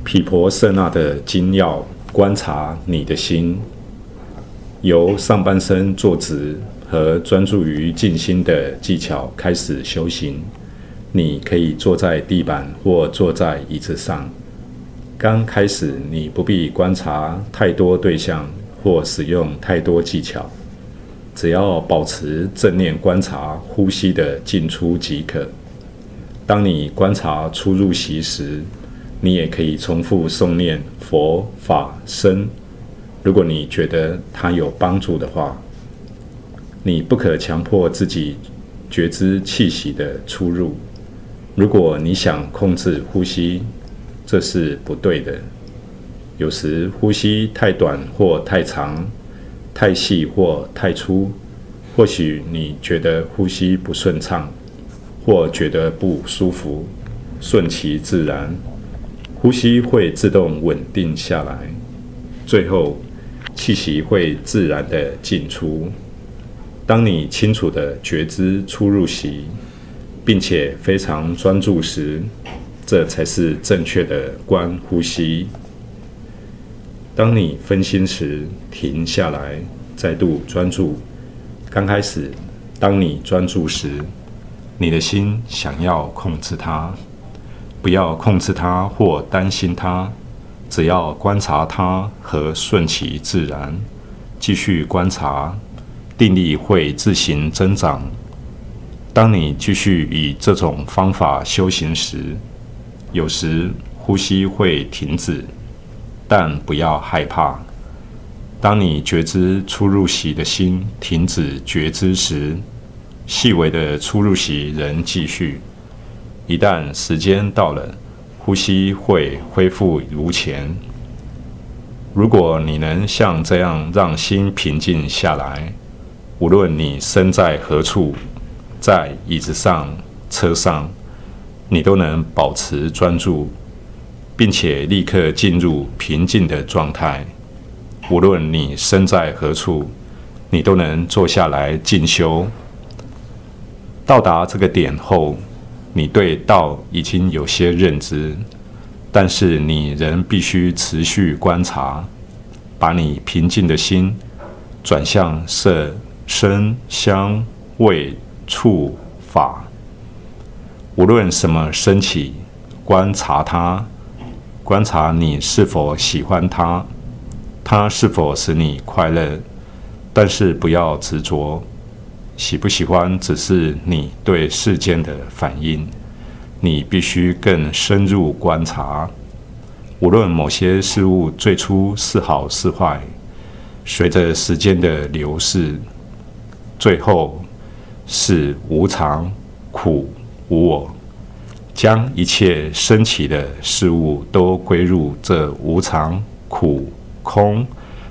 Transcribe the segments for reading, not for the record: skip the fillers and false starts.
毗婆舍那的精要观察你的心，由上半身坐直和专注于静心的技巧开始修行。你可以坐在地板或坐在椅子上。刚开始你不必观察太多对象或使用太多技巧，只要保持正念观察呼吸的进出即可。当你观察出入息时，你也可以重复诵念佛法僧，如果你觉得它有帮助的话。你不可强迫自己觉知气息的出入。如果你想控制呼吸，这是不对的。有时呼吸太短或太长，太细或太粗，或许你觉得呼吸不顺畅，或觉得不舒服，顺其自然，呼吸会自动稳定下来，最后气息会自然地进出。当你清楚地觉知出入息，并且非常专注时，这才是正确的观呼吸。当你分心时，停下来，再度专注。刚开始，当你专注时，你的心想要控制它，不要控制它或担心它，只要观察它和顺其自然，继续观察，定力会自行增长。当你继续以这种方法修行时，有时呼吸会停止，但不要害怕。当你觉知出入息的心停止觉知时，细微的出入息仍继续。一旦时间到了，呼吸会恢复如前。如果你能像这样让心平静下来，无论你身在何处，在椅子上、车上，你都能保持专注，并且立刻进入平静的状态。无论你身在何处，你都能坐下来静修。到达这个点后，你对道已经有些认知，但是你仍必须持续观察，把你平静的心转向色、声、香、味、触、法。无论什么升起，观察它，观察你是否喜欢它，它是否使你快乐，但是不要执着。喜不喜欢只是你对世间的反应，你必须更深入观察。无论某些事物最初是好是坏，随着时间的流逝，最后是无常、苦、无我。将一切升起的事物都归入这无常、苦、空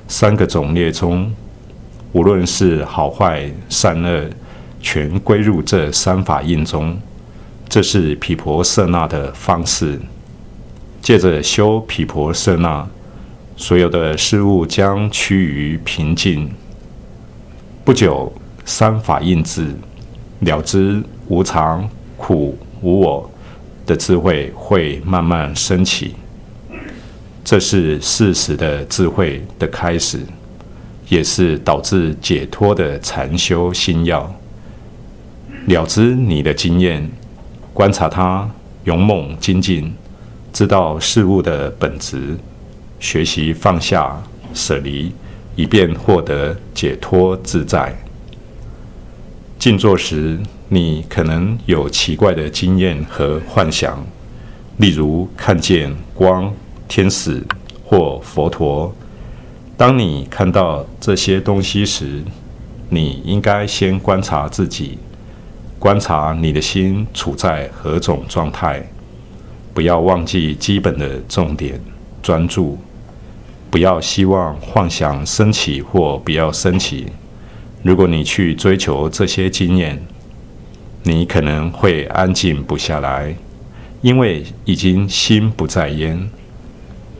三个种类中，无论是好坏、善恶，全归入这三法印中。这是毗婆舍那的方式。借着修毗婆舍那，所有的事物将趋于平静。不久，三法印智了知无常、苦、无我的智慧会慢慢升起。这是事实的智慧的开始，也是导致解脱的禅修心要。了知你的经验，观察它，勇猛精进，知道事物的本质，学习放下、舍离，以便获得解脱自在。静坐时，你可能有奇怪的经验和幻想，例如看见光、天使或佛陀。当你看到这些东西时，你应该先观察自己，观察你的心处在何种状态。不要忘记基本的重点，专注。不要希望幻想升起或不要升起。如果你去追求这些经验，你可能会安静不下来，因为已经心不在焉。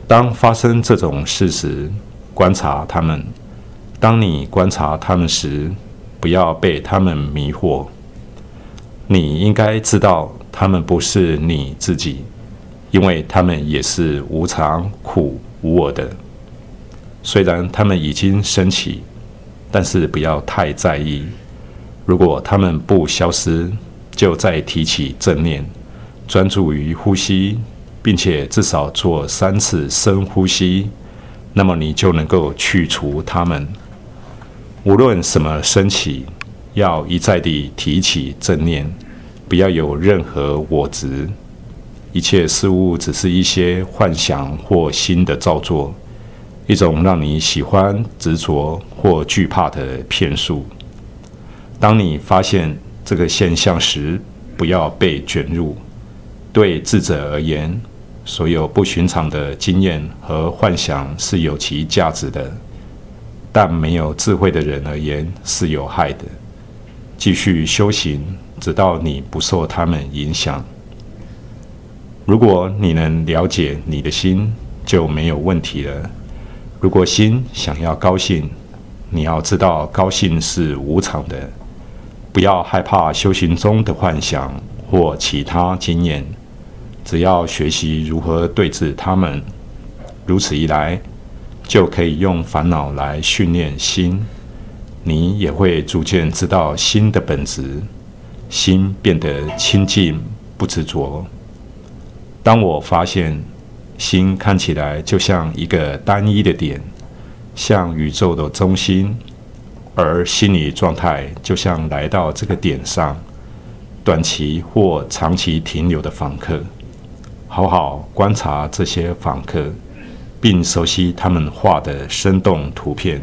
当发生这种事时，观察它们。当你观察它们时，不要被它们迷惑。你应该知道，它们不是你自己。因为他们也是无常、苦、无我的。虽然他们已经升起，但是不要太在意。如果他们不消失，就再提起正念，专注于呼吸，并且至少做3次深呼吸，那么你就能够去除它们。无论什么升起，要一再地提起正念，不要有任何我执。一切事物只是一些幻想或心的造作，一种让你喜欢、执着或惧怕的骗术。当你发现这个现象时，不要被卷入。对智者而言，所有不寻常的经验和幻想是有其价值的，但没有智慧的人而言是有害的。继续修行，直到你不受他们影响。如果你能了解你的心，就没有问题了。如果心想要高兴，你要知道高兴是无常的。不要害怕修行中的幻想或其他经验，只要学习如何对治它们。如此一来，就可以用烦恼来训练心。你也会逐渐知道心的本质，心变得清净不执着。当我发现心看起来就像一个单一的点，像宇宙的中心，而心理状态就像来到这个点上短期或长期停留的访客，好好观察这些访客，并熟悉他们画的生动图片，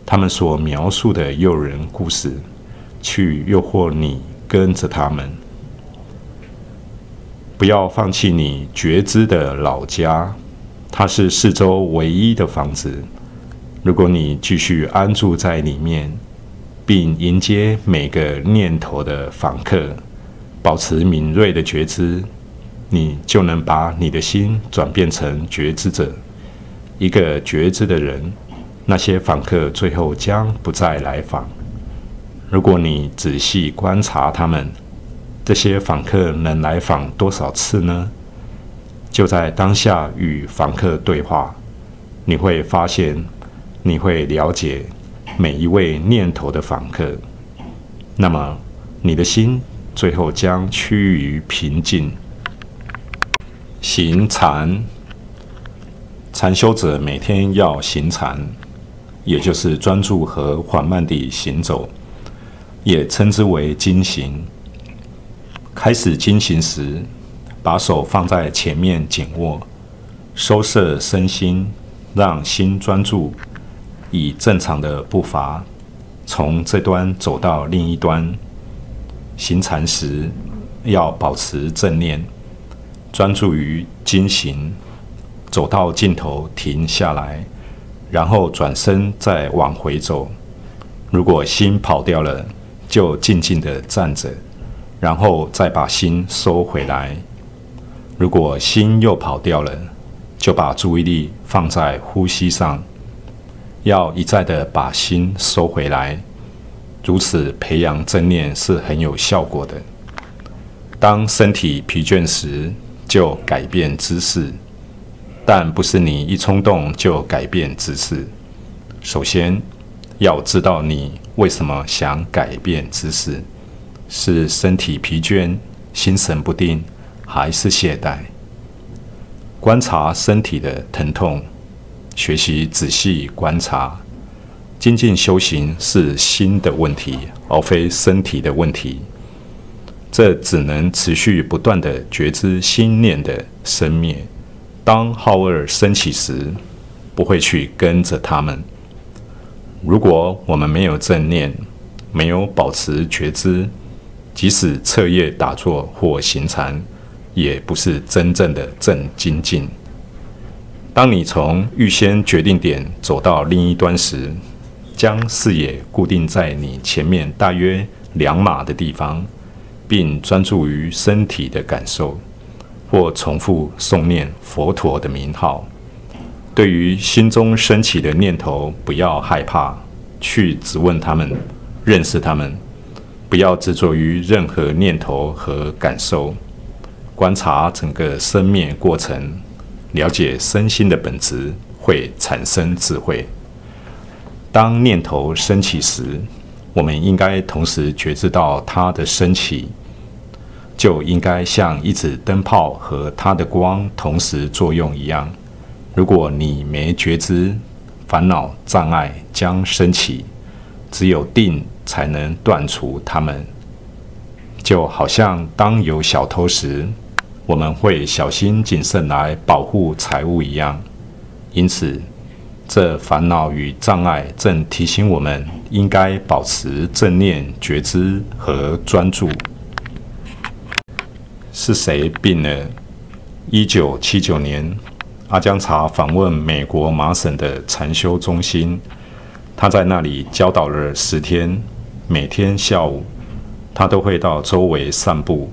他们所描述的诱人故事，去诱惑你跟着他们。不要放弃你觉知的老家，它是四周唯一的房子。如果你继续安住在里面，并迎接每个念头的访客，保持敏锐的觉知，你就能把你的心转变成觉知者。一个觉知的人，那些访客最后将不再来访。如果你仔细观察他们，这些访客能来访多少次呢？就在当下与访客对话，你会发现，你会了解每一位念头的访客，那么你的心最后将趋于平静。行禅，禅修者每天要行禅，也就是专注和缓慢地行走，也称之为经行。开始经行时，把手放在前面紧握，收摄身心，让心专注，以正常的步伐从这端走到另一端。行禅时要保持正念，专注于经行，走到尽头停下来，然后转身再往回走。如果心跑掉了，就静静地站着，然后再把心收回来。如果心又跑掉了，就把注意力放在呼吸上，要一再地把心收回来。如此培养正念是很有效果的。当身体疲倦时，就改变姿势，但不是你一冲动就改变姿势。首先要知道你为什么想改变姿势，是身体疲倦、心神不定，还是懈怠？观察身体的疼痛，学习仔细观察。精进修行是心的问题，而非身体的问题。这只能持续不断地觉知心念的生灭。当好恶升起时，不会去跟着他们。如果我们没有正念，没有保持觉知，即使彻夜打坐或行禅，也不是真正的正精进。当你从预先决定点走到另一端时，将视野固定在你前面大约2码的地方，并专注于身体的感受，或重复诵念佛陀的名号。对于心中升起的念头，不要害怕，去质问他们，认识他们。不要执着于任何念头和感受，观察整个生灭过程，了解身心的本质，会产生智慧。当念头升起时，我们应该同时觉知到它的升起，就应该像一指灯泡和它的光同时作用一样。如果你没觉知，烦恼障碍将升起，只有定才能断除它们。就好像当有小偷时，我们会小心谨慎来保护财物一样。因此，这烦恼与障碍正提醒我们应该保持正念、觉知和专注。是谁病了？1979年，阿姜查访问美国麻省的禅修中心，他在那里教导了10天，每天下午，他都会到周围散步，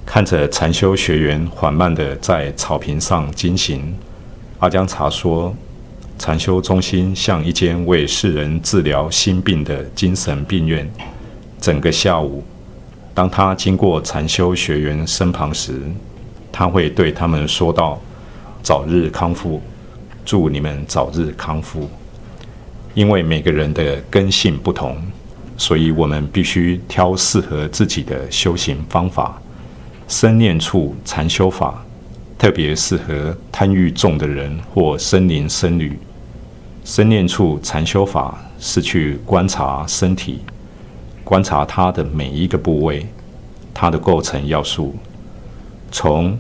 看着禅修学员缓慢地在草坪上进行。阿姜查说，禅修中心像一间为世人治疗心病的精神病院。整个下午，当他经过禅修学员身旁时，他会对他们说道：“早日康复，祝你们早日康复。”因为每个人的根性不同，所以我们必须挑适合自己的修行方法。身念处禅修法特别适合贪欲重的人或森林僧侣。身念处禅修法是去观察身体，观察它的每一个部位，它的构成要素，从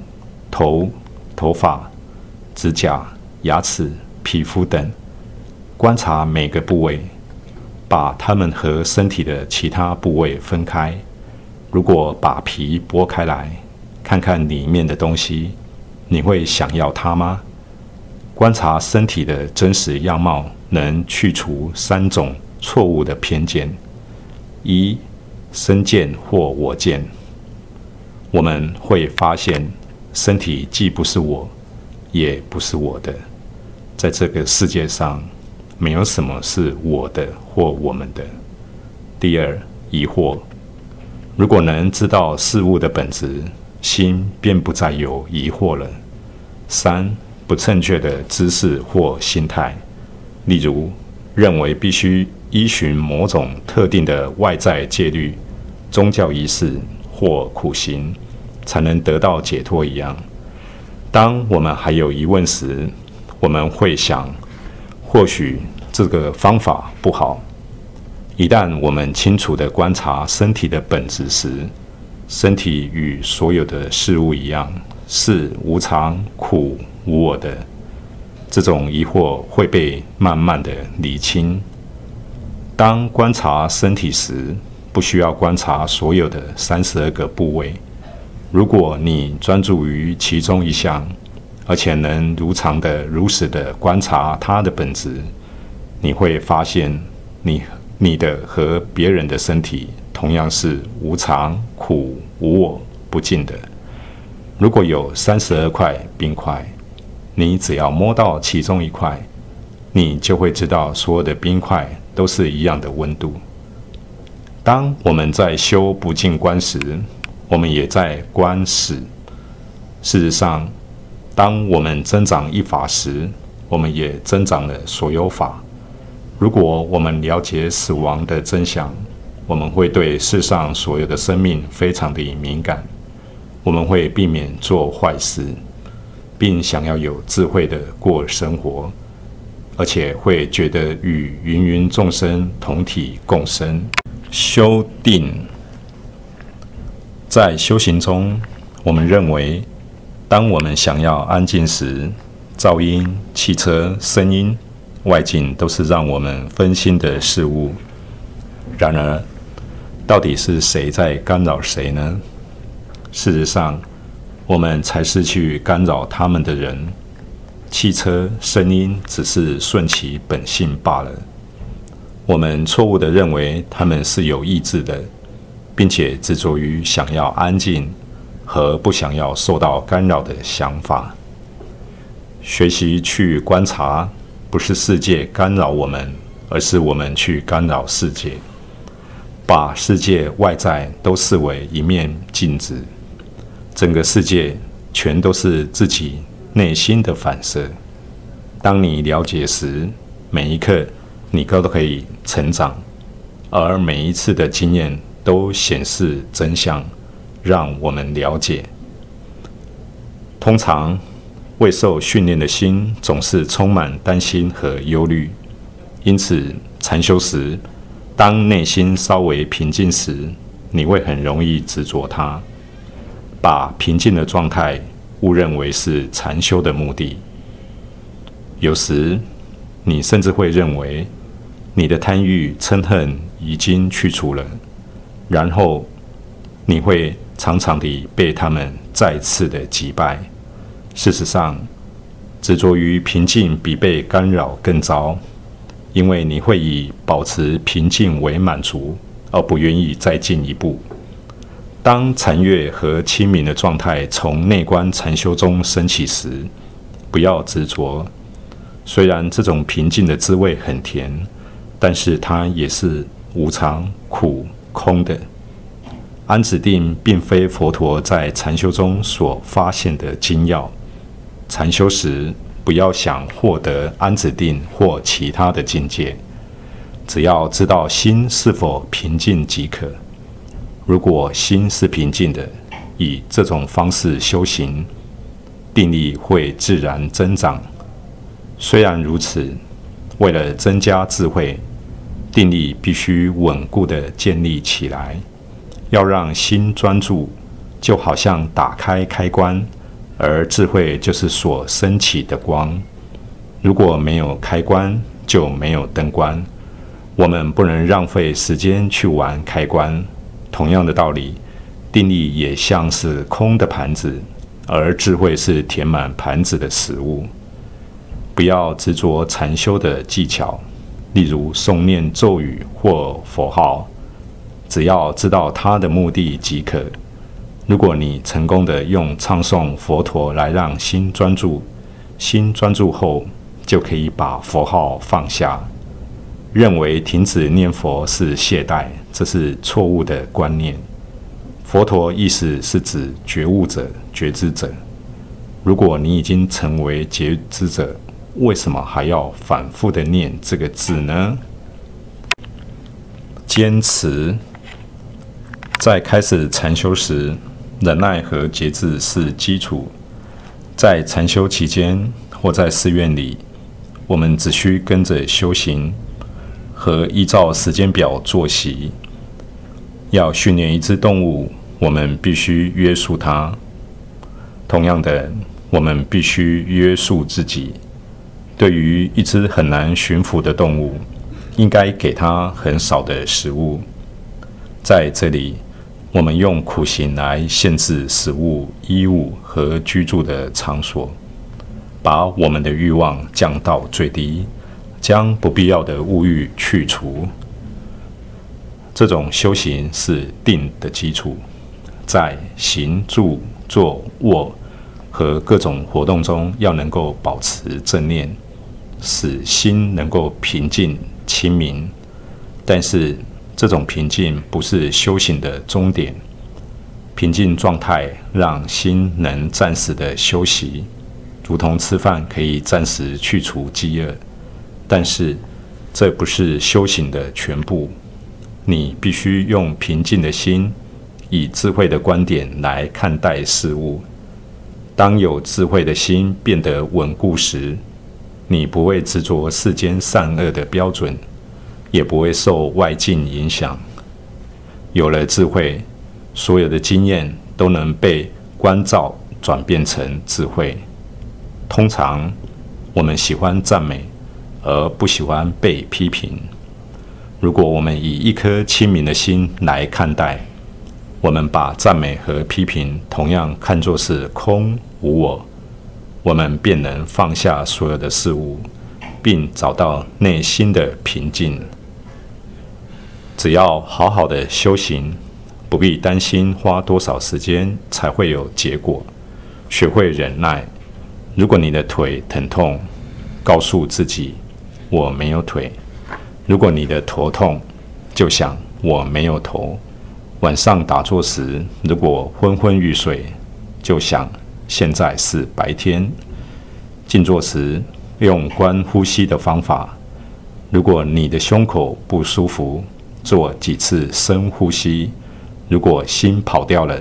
头、头发、指甲、牙齿、皮肤等，观察每个部位，把它们和身体的其他部位分开。如果把皮剥开来，看看里面的东西，你会想要它吗？观察身体的真实样貌，能去除3种错误的偏见：一、身见或我见。我们会发现，身体既不是我，也不是我的。在这个世界上，没有什么是我的或我们的。第二，疑惑。如果能知道事物的本质，心便不再有疑惑了。3、不正确的知识或心态，例如认为必须依循某种特定的外在戒律、宗教仪式或苦行，才能得到解脱一样。当我们还有疑问时，我们会想，或许这个方法不好。一旦我们清楚地观察身体的本质时，身体与所有的事物一样，是无常、苦、无我的。这种疑惑会被慢慢地理清。当观察身体时，不需要观察所有的32个部位。如果你专注于其中一项，而且能如常的、如实的观察它的本质，你会发现你的和别人的身体同样是无常、苦、无我、不净的。如果有32块冰块，你只要摸到其中一块，你就会知道所有的冰块都是一样的温度。当我们在修不净观时，我们也在观死。事实上，当我们增长一法时，我们也增长了所有法。如果我们了解死亡的真相，我们会对世上所有的生命非常的敏感。我们会避免做坏事，并想要有智慧的过生活，而且会觉得与芸芸众生同体共生。修定，在修行中，我们认为，当我们想要安静时，噪音、汽车、声音、外境都是让我们分心的事物。然而，到底是谁在干扰谁呢？事实上，我们才是去干扰他们的人。汽车、声音只是顺其本性罢了。我们错误地认为他们是有意志的，并且执着于想要安静和不想要受到干扰的想法。学习去观察，不是世界干扰我们，而是我们去干扰世界，把世界外在都视为一面镜子。整个世界全都是自己内心的反射。当你了解时，每一刻你都可以成长，而每一次的经验都显示真相，让我们了解。通常未受训练的心总是充满担心和忧虑，因此禅修时，当内心稍微平静时，你会很容易执着它，把平静的状态误认为是禅修的目的。有时你甚至会认为你的贪欲嗔恨已经去除了，然后你会常常地被他们再次的击败。事实上，执着于平静比被干扰更糟，因为你会以保持平静为满足，而不愿意再进一步。当禅悦和清明的状态从内观禅修中升起时，不要执着。虽然这种平静的滋味很甜，但是它也是无常、苦、空的。安止定并非佛陀在禅修中所发现的精要。禅修时，不要想获得安止定或其他的境界，只要知道心是否平静即可。如果心是平静的，以这种方式修行，定力会自然增长。虽然如此，为了增加智慧，定力必须稳固地建立起来。要让心专注，就好像打开开关，而智慧就是所升起的光。如果没有开关，就没有灯光。我们不能浪费时间去玩开关。同样的道理，定力也像是空的盘子，而智慧是填满盘子的食物。不要执着禅修的技巧，例如诵念咒语或佛号，只要知道它的目的即可。如果你成功的用唱诵佛陀来让心专注，心专注后就可以把佛号放下。认为停止念佛是懈怠，这是错误的观念。佛陀意思是指觉悟者、觉知者。如果你已经成为觉知者，为什么还要反复的念这个字呢？坚持。在开始禅修时，忍耐和节制是基础。在禅修期间或在寺院里，我们只需跟着修行和依照时间表作息。要训练一只动物，我们必须约束它。同样的，我们必须约束自己。对于一只很难驯服的动物，应该给它很少的食物。在这里，我们用苦行来限制食物、衣物和居住的场所，把我们的欲望降到最低，将不必要的物欲去除。这种修行是定的基础，在行、住、坐、卧和各种活动中，要能够保持正念，使心能够平静、清明。但是，这种平静不是修行的终点。平静状态让心能暂时的休息，如同吃饭可以暂时去除饥饿。但是，这不是修行的全部。你必须用平静的心，以智慧的观点来看待事物。当有智慧的心变得稳固时，你不会执着世间善恶的标准，也不会受外境影响。有了智慧，所有的经验都能被关照转变成智慧。通常，我们喜欢赞美，而不喜欢被批评。如果我们以一颗清明的心来看待，我们把赞美和批评同样看作是空无我，我们便能放下所有的事物，并找到内心的平静。只要好好的修行，不必担心花多少时间才会有结果。学会忍耐。如果你的腿疼痛，告诉自己我没有腿。如果你的头痛，就想我没有头。晚上打坐时，如果昏昏欲睡，就想现在是白天。静坐时用观呼吸的方法，如果你的胸口不舒服，做几次深呼吸。如果心跑掉了，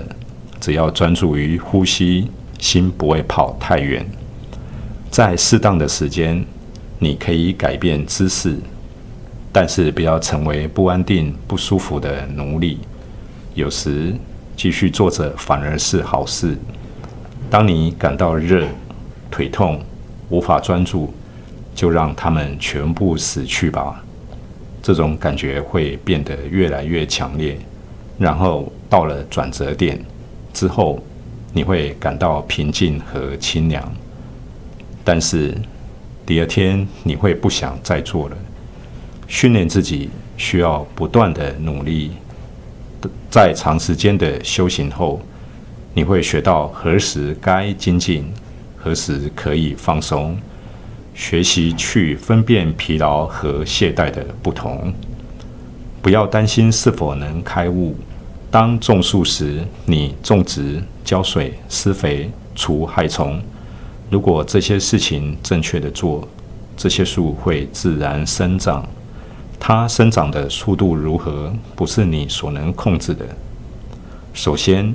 只要专注于呼吸，心不会跑太远。在适当的时间，你可以改变姿势，但是不要成为不安定、不舒服的奴隶。有时继续坐着反而是好事。当你感到热、腿痛、无法专注，就让它们全部死去吧。这种感觉会变得越来越强烈，然后到了转折点之后，你会感到平静和清凉。但是第二天你会不想再做了。训练自己需要不断的努力，在长时间的修行后，你会学到何时该精进，何时可以放松，学习去分辨疲劳和懈怠的不同。不要担心是否能开悟。当种树时，你种植、浇水、施肥、除害虫。如果这些事情正确的做，这些树会自然生长。它生长的速度如何，不是你所能控制的。首先，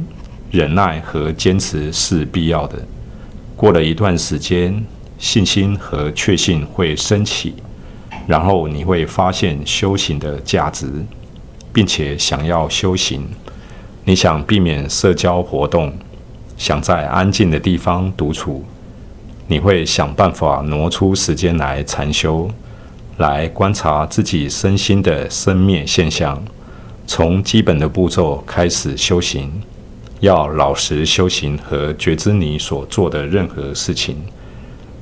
忍耐和坚持是必要的。过了一段时间，信心和确信会升起，然后你会发现修行的价值，并且想要修行。你想避免社交活动，想在安静的地方独处，你会想办法挪出时间来禅修，来观察自己身心的生灭现象。从基本的步骤开始修行，要老实修行和觉知你所做的任何事情，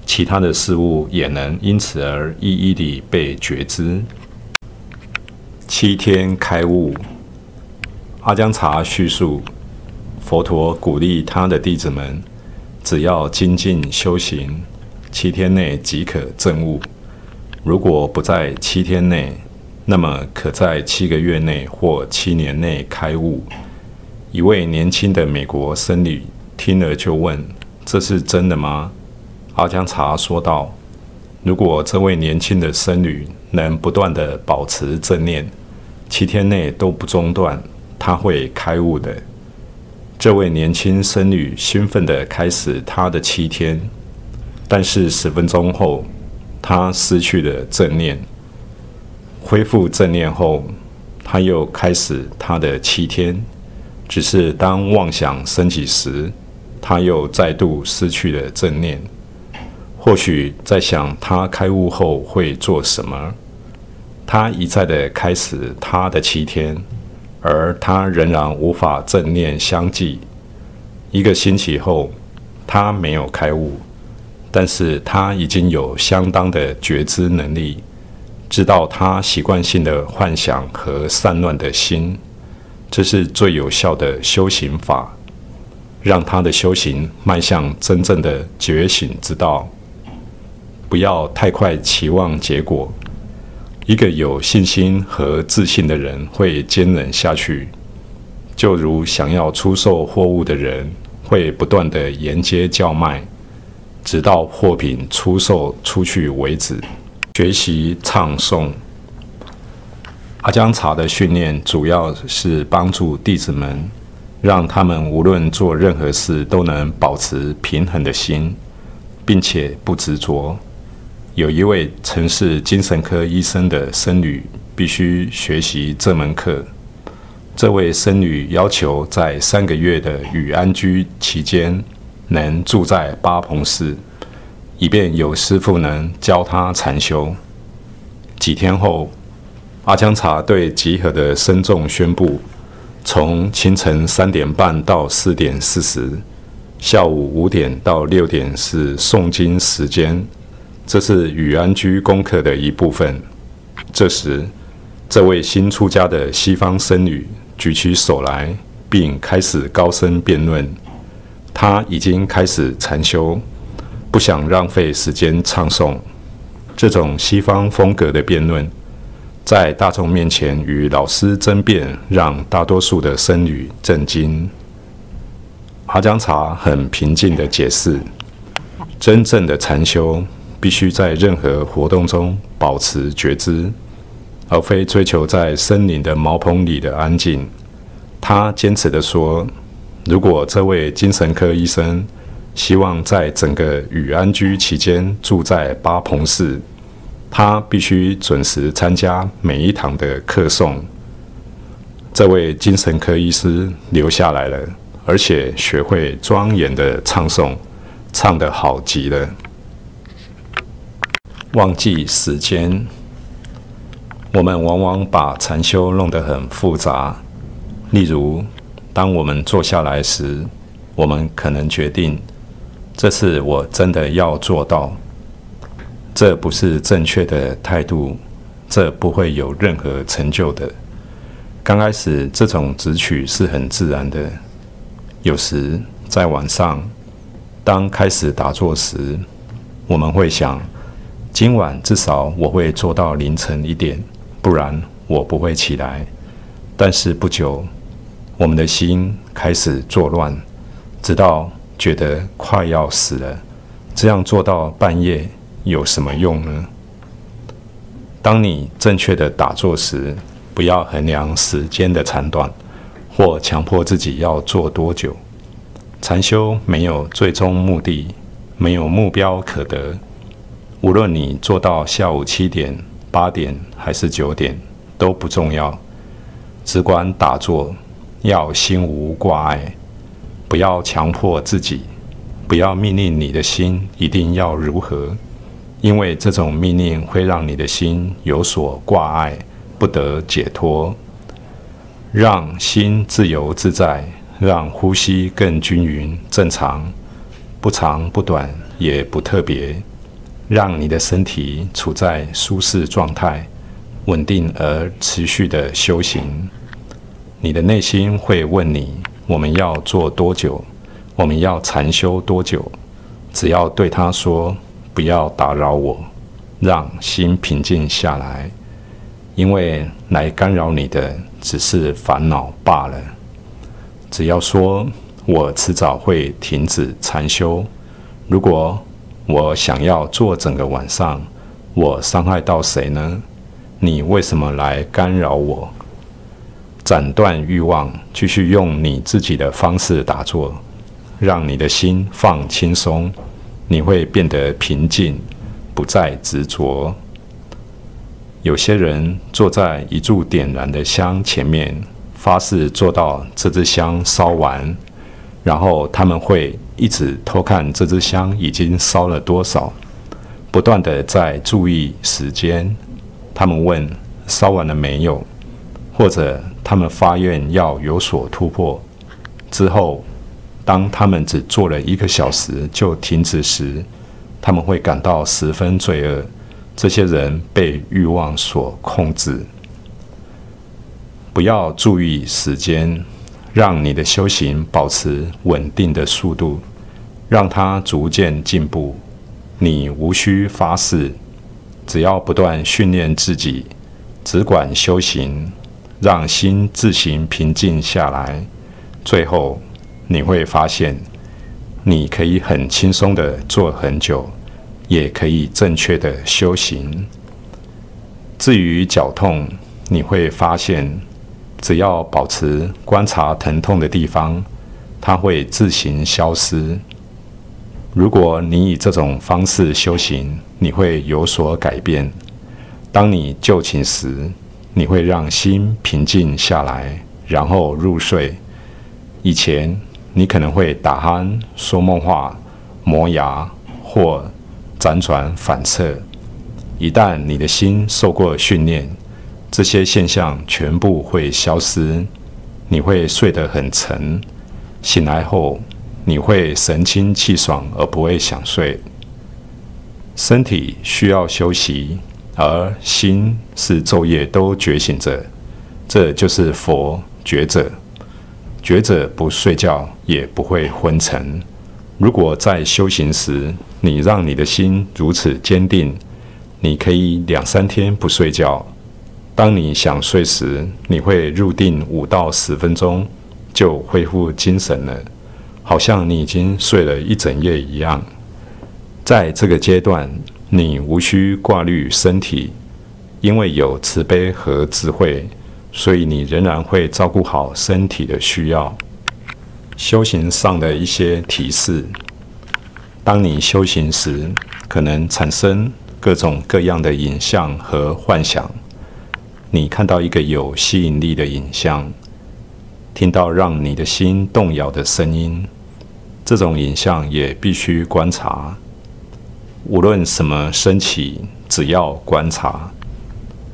其他的事物也能因此而一一地被觉知。7天开悟。阿姜查叙述，佛陀鼓励他的弟子们，只要精进修行，7天内即可证悟。如果不在7天内，那么可在7个月内或7年内开悟。一位年轻的美国僧侣听了就问：“这是真的吗？”阿姜查说道：“如果这位年轻的僧侣能不断地保持正念，7天内都不中断，他会开悟的。”这位年轻僧侣兴奋地开始他的7天，但是10分钟后，他失去了正念。恢复正念后，他又开始他的7天，只是当妄想升起时，他又再度失去了正念。或许在想他开悟后会做什么，他一再地开始他的7天，而他仍然无法正念相继。1个星期后，他没有开悟，但是他已经有相当的觉知能力，知道他习惯性的幻想和散乱的心。这是最有效的修行法，让他的修行迈向真正的觉醒之道。不要太快期望结果。一个有信心和自信的人会坚忍下去，就如想要出售货物的人会不断地沿街叫卖，直到货品出售出去为止。学习唱诵。阿姜查的训练主要是帮助弟子们，让他们无论做任何事都能保持平衡的心，并且不执着。有一位曾是精神科医生的僧侣必须学习这门课。这位僧侣要求在3个月的雨安居期间能住在八蓬寺，以便有师父能教他禅修。几天后，阿姜查对集合的僧众宣布，从清晨3点半到4点40，下午5点到6点是诵经时间，这是雨安居功课的一部分。这时，这位新出家的西方僧侣举起手来，并开始高声辩论。他已经开始禅修，不想浪费时间唱诵。这种西方风格的辩论，在大众面前与老师争辩，让大多数的僧侣震惊。阿姜查很平静地解释，真正的禅修必须在任何活动中保持觉知，而非追求在森林的茅棚里的安静。他坚持地说，如果这位精神科医生希望在整个与安居期间住在八棚寺，他必须准时参加每一堂的课诵。这位精神科医师留下来了，而且学会庄严的唱诵，唱得好极了。忘记时间，我们往往把禅修弄得很复杂。例如，当我们坐下来时，我们可能决定，这次我真的要做到。这不是正确的态度，这不会有任何成就的。刚开始这种直取是很自然的，有时在晚上，当开始打坐时，我们会想，今晚至少我会做到凌晨1点，不然我不会起来。但是不久，我们的心开始作乱，直到觉得快要死了。这样做到半夜有什么用呢？当你正确的打坐时，不要衡量时间的长短，或强迫自己要做多久。禅修没有最终目的，没有目标可得。无论你做到下午7点、8点还是9点，都不重要。只管打坐，要心无挂碍，不要强迫自己，不要命令你的心一定要如何，因为这种命令会让你的心有所挂碍，不得解脱。让心自由自在，让呼吸更均匀正常，不长不短也不特别，让你的身体处在舒适状态，稳定而持续的修行。你的内心会问你，我们要做多久？我们要禅修多久？只要对他说，不要打扰我，让心平静下来，因为来干扰你的只是烦恼罢了。只要说，我迟早会停止禅修。如果我想要做整个晚上，我伤害到谁呢？你为什么来干扰我？斩断欲望，继续用你自己的方式打坐，让你的心放轻松，你会变得平静，不再执着。有些人坐在一柱点燃的香前面，发誓做到这支香烧完，然后他们会一直偷看这支香已经烧了多少，不断的在注意时间。他们问烧完了没有，或者他们发愿要有所突破。之后，当他们只做了1个小时就停止时，他们会感到十分罪恶。这些人被欲望所控制。不要注意时间，让你的修行保持稳定的速度，让它逐渐进步。你无需发誓，只要不断训练自己，只管修行，让心自行平静下来。最后，你会发现，你可以很轻松地做很久，也可以正确的修行。至于绞痛，你会发现，只要保持观察疼痛的地方，它会自行消失。如果你以这种方式修行，你会有所改变。当你就寝时，你会让心平静下来，然后入睡。以前，你可能会打鼾、说梦话、磨牙或辗转反侧。一旦你的心受过训练，这些现象全部会消失。你会睡得很沉，醒来后你会神清气爽，而不会想睡。身体需要休息，而心是昼夜都觉醒着。这就是佛觉者。觉者不睡觉也不会昏沉。如果在修行时，你让你的心如此坚定，你可以2、3天不睡觉。当你想睡时，你会入定5到10分钟，就恢复精神了。好像你已经睡了一整夜一样。在这个阶段，你无需挂虑身体，因为有慈悲和智慧，所以你仍然会照顾好身体的需要。修行上的一些提示：当你修行时，可能产生各种各样的影像和幻想。你看到一个有吸引力的影像，听到让你的心动摇的声音，这种影像也必须观察。无论什么升起，只要观察。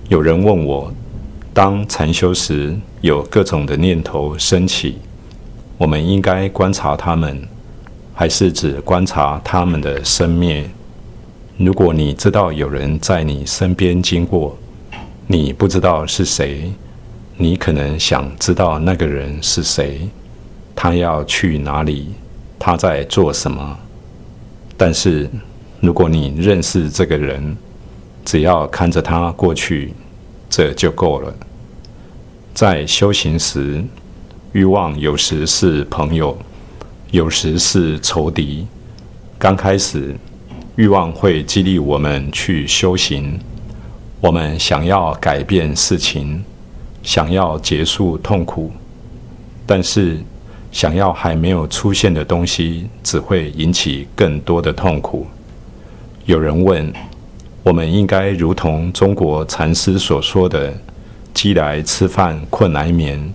有人问我，当禅修时有各种的念头升起，我们应该观察它们，还是只观察它们的生灭？如果你知道有人在你身边经过，你不知道是谁，你可能想知道那个人是谁，他要去哪里，他在做什么。但是如果你认识这个人，只要看着他过去，这就够了。在修行时，欲望有时是朋友，有时是仇敌。刚开始，欲望会激励我们去修行，我们想要改变事情，想要结束痛苦，但是想要还没有出现的东西，只会引起更多的痛苦。有人问，我们应该如同中国禅师所说的，饥来吃饭，困来眠，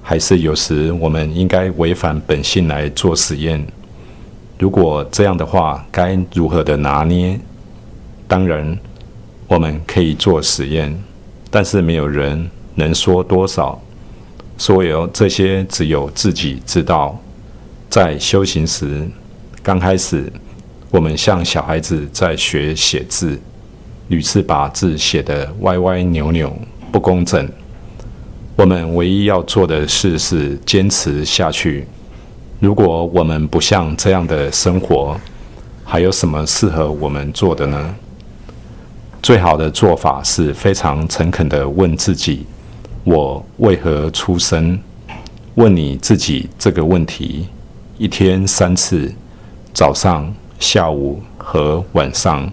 还是有时我们应该违反本性来做实验？如果这样的话，该如何的拿捏？当然，我们可以做实验，但是没有人能说多少。所有这些只有自己知道。在修行时，刚开始，我们像小孩子在学写字，屡次把字写得歪歪扭扭，不工整。我们唯一要做的事是坚持下去。如果我们不像这样的生活，还有什么适合我们做的呢？最好的做法是非常诚恳地问自己：我为何出生？问你自己这个问题，一天3次，早上、下午和晚上，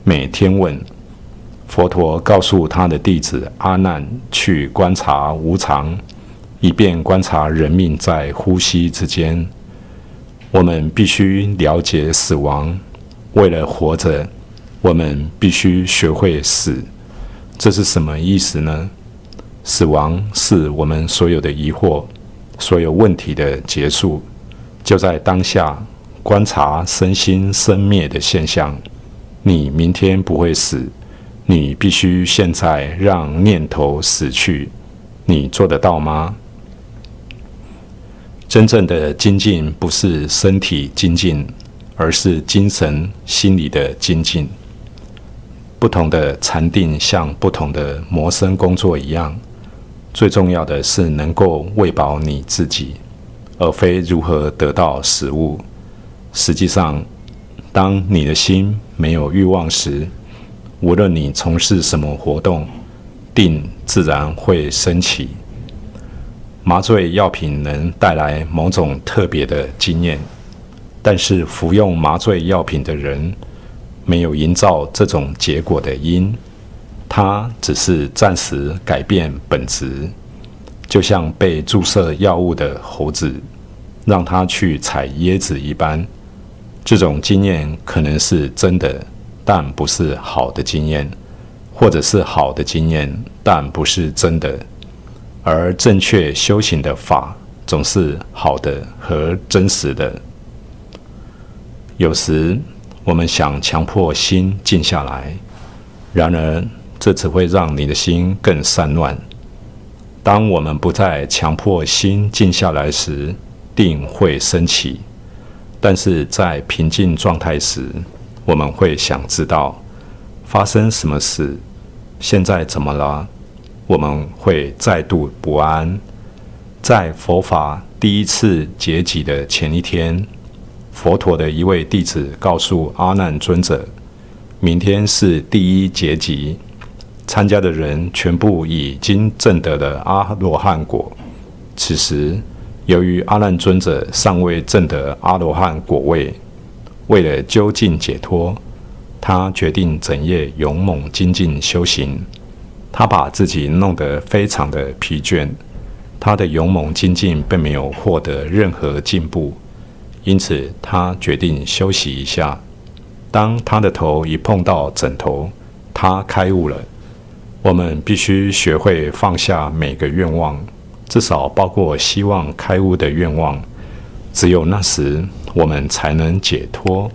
每天问。佛陀告诉他的弟子阿难去观察无常，以便观察人命在呼吸之间。我们必须了解死亡，为了活着，我们必须学会死。这是什么意思呢？死亡是我们所有的疑惑、所有问题的结束，就在当下观察身心生灭的现象。你明天不会死，你必须现在让念头死去。你做得到吗？真正的精进不是身体精进，而是精神、心理的精进。不同的禅定像不同的谋生工作一样，最重要的是能够喂饱你自己，而非如何得到食物。实际上，当你的心没有欲望时，无论你从事什么活动，定自然会升起。麻醉药品能带来某种特别的经验，但是服用麻醉药品的人没有营造这种结果的因，他只是暂时改变本质，就像被注射药物的猴子，让他去采椰子一般。这种经验可能是真的，但不是好的经验，或者是好的经验，但不是真的。而正确修行的法总是好的和真实的。有时我们想强迫心静下来，然而这只会让你的心更散乱。当我们不再强迫心静下来时，定会升起。但是在平静状态时，我们会想知道发生什么事，现在怎么了？我们会再度不安。在佛法第一次结集的前一天，佛陀的一位弟子告诉阿难尊者，明天是第一结集，参加的人全部已经证得了阿罗汉果。此时由于阿难尊者尚未证得阿罗汉果位，为了究竟解脱，他决定整夜勇猛精进修行。他把自己弄得非常的疲倦，他的勇猛精进并没有获得任何进步，因此他决定休息一下。当他的头一碰到枕头，他开悟了。我们必须学会放下每个愿望，至少包括希望开悟的愿望。只有那时，我们才能解脱。